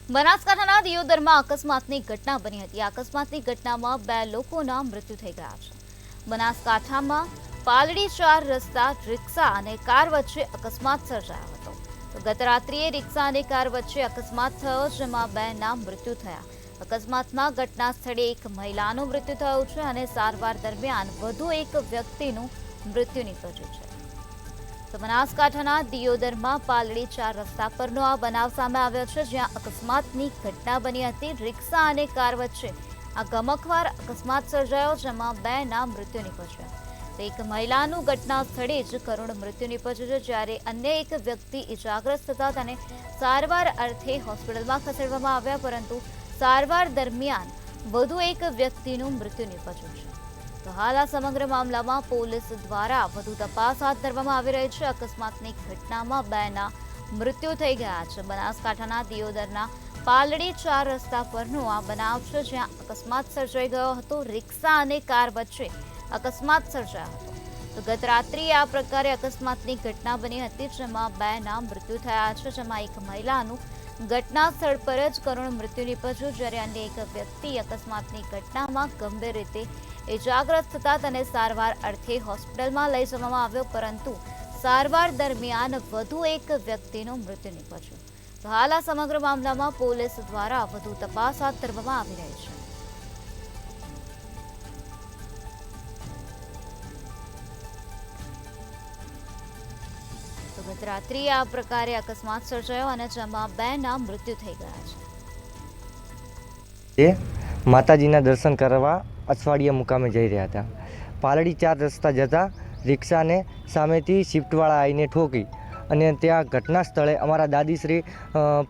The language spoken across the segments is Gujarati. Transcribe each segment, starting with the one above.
બનાસકાંઠાના દિયોદરમાં અકસ્માતની ઘટના બની હતી। આ અકસ્માતની ઘટનામાં 2 લોકોના મૃત્યુ થઈ ગયા છે। બનાસકાંઠામાં પાલડી 4 રસ્તા રિક્ષા અને કાર વચ્ચે અકસ્માત સર્જાયો હતો। તો ગત રાત્રિએ રિક્ષા અને કાર વચ્ચે અકસ્માત થયો, જેમાં 2ના મૃત્યુ થયા। અકસ્માતમાં ઘટના સ્થળે એક મહિલાનું મૃત્યુ થયું છે અને સારવાર દરમિયાન વધુ એક વ્યક્તિનું મૃત્યુ નીપજ્યું છે। તો બનાસકાંઠાના દિયોદરમાં પાલડી 4 રસ્તા પરનો આ બનાવ સામે આવ્યો છે, જ્યાં અકસ્માતની ઘટના બની હતી। રિક્ષા અને કાર વચ્ચે આ ગમખ્વાર અકસ્માત સર્જાયો, જેમાં 2ના મૃત્યુ નીપજ્યા। તો એક મહિલાનું ઘટના સ્થળે જ કરુણ મૃત્યુ નીપજ્યું છે, જ્યારે અન્ય એક વ્યક્તિ ઇજાગ્રસ્ત થતા તેને સારવાર અર્થે હોસ્પિટલમાં ખસેડવામાં આવ્યા, પરંતુ સારવાર દરમિયાન વધુ એક વ્યક્તિનું મૃત્યુ નીપજ્યું છે। તો હાલ આ સમગ્ર મામલામાં પોલીસ દ્વારા વધુ તપાસ હાથ ધરવામાં આવી રહી છે। અકસ્માતની ઘટનામાં 2ના મૃત્યુ થઈ ગયા છે। બનાસકાંઠાના દિયોદરના પાલડી 4 રસ્તા પરનો આ બનાવ છે, જ્યાં અકસ્માત સર્જાઈ ગયો હતો। રિક્ષા અને કાર વચ્ચે અકસ્માત સર્જાયો હતો। તો ગત રાત્રિએ આ પ્રકારે અકસ્માતની ઘટના બની હતી, જેમાં 2ના મૃત્યુ થયા છે, જેમાં એક મહિલાનું ઘટના સ્થળ પર જ કરુણ મૃત્યુ નીપજ્યું, જ્યારે અન્ય એક વ્યક્તિ અકસ્માતની ઘટનામાં ગંભીર રીતે ઇજાગ્રસ્ત થતા તેને સારવાર અર્થે હોસ્પિટલમાં લઈ જવામાં આવ્યો, પરંતુ સારવાર દરમિયાન વધુ એક વ્યક્તિનું મૃત્યુ નીપજ્યું। તો હાલ આ સમગ્ર મામલામાં પોલીસ દ્વારા વધુ તપાસ હાથ ધરવામાં આવી રહી છે। તો ગત રાત્રિએ આ પ્રકારે અકસ્માત સર્જાયો અને જેમાં 2ના મૃત્યુ થઈ ગયા છે। માતાજીના દર્શન કરવા અસવાડિયા મુકામે જઈ રહ્યા હતા। પાલડી 4 રસ્તા જતા રિક્ષાને સામેથી શિફ્ટવાળા આવીને ઠોકી અને ત્યાં ઘટના સ્થળે અમારા દાદીશ્રી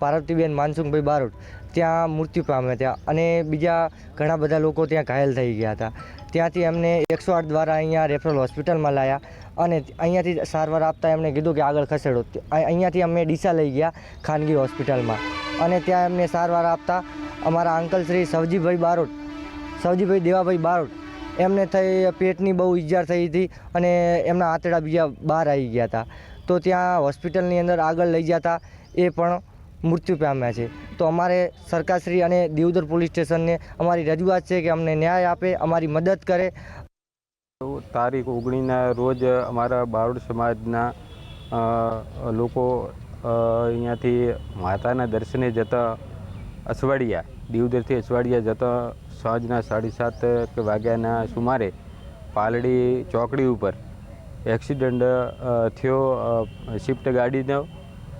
પાર્વતીબેન માનસુખભાઈ બારોટ ત્યાં મૃત્યુ પામ્યા હતા અને બીજા ઘણા બધા લોકો ત્યાં ઘાયલ થઈ ગયા હતા। ત્યાંથી એમને 108 દ્વારા અહીંયા રેફરલ હોસ્પિટલમાં લાવ્યા અને અહીંયાથી સારવાર આપતા એમને કીધું કે આગળ ખસેડો। અહીંયાથી અમે ડીસા લઈ ગયા ખાનગી હોસ્પિટલમાં અને ત્યાં એમને સારવાર આપતા અમારા અંકલ શ્રી સવજીભાઈ દેવાભાઈ બારોટ એમને થઈ પેટની બહુ ઈજા થઈ હતી અને એમના આંતરડા બીજા બહાર આવી ગયા હતા। તો ત્યાં હોસ્પિટલની અંદર આગળ લઈ ગયા હતા, એ પણ મૃત્યુ પામ્યા છે। તો અમારે સરકારશ્રી અને દિયોદર પોલીસ સ્ટેશનને અમારી રજૂઆત છે કે અમને ન્યાય આપે, અમારી મદદ કરે। તારીખ 19ના રોજ અમારા બારોટ સમાજના લોકો અહીંયાથી માતાના દર્શને જતા અસવાડિયા, દિયોદરથી અસવાડિયા જતા સાંજના 7:30 વાગ્યાના સુમારે પાલડી ચોકડી ઉપર એક્સિડન્ટ થયો શિફ્ટ ગાડીનો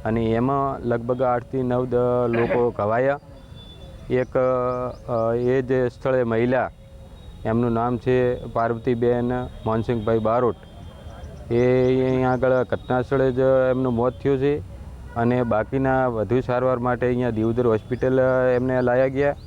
અને એમાં લગભગ 8થી 9 લોકો ઘવાયા। એક એ જ સ્થળે મહિલા, એમનું નામ છે પાર્વતીબેન માનસિંહભાઈ બારોટ, એ અહીંયા આગળ ઘટના સ્થળે જ એમનું મોત થયું છે અને બાકીના વધુ સારવાર માટે અહીંયા દિયોદર હોસ્પિટલ એમને લાવ્યા ગયા।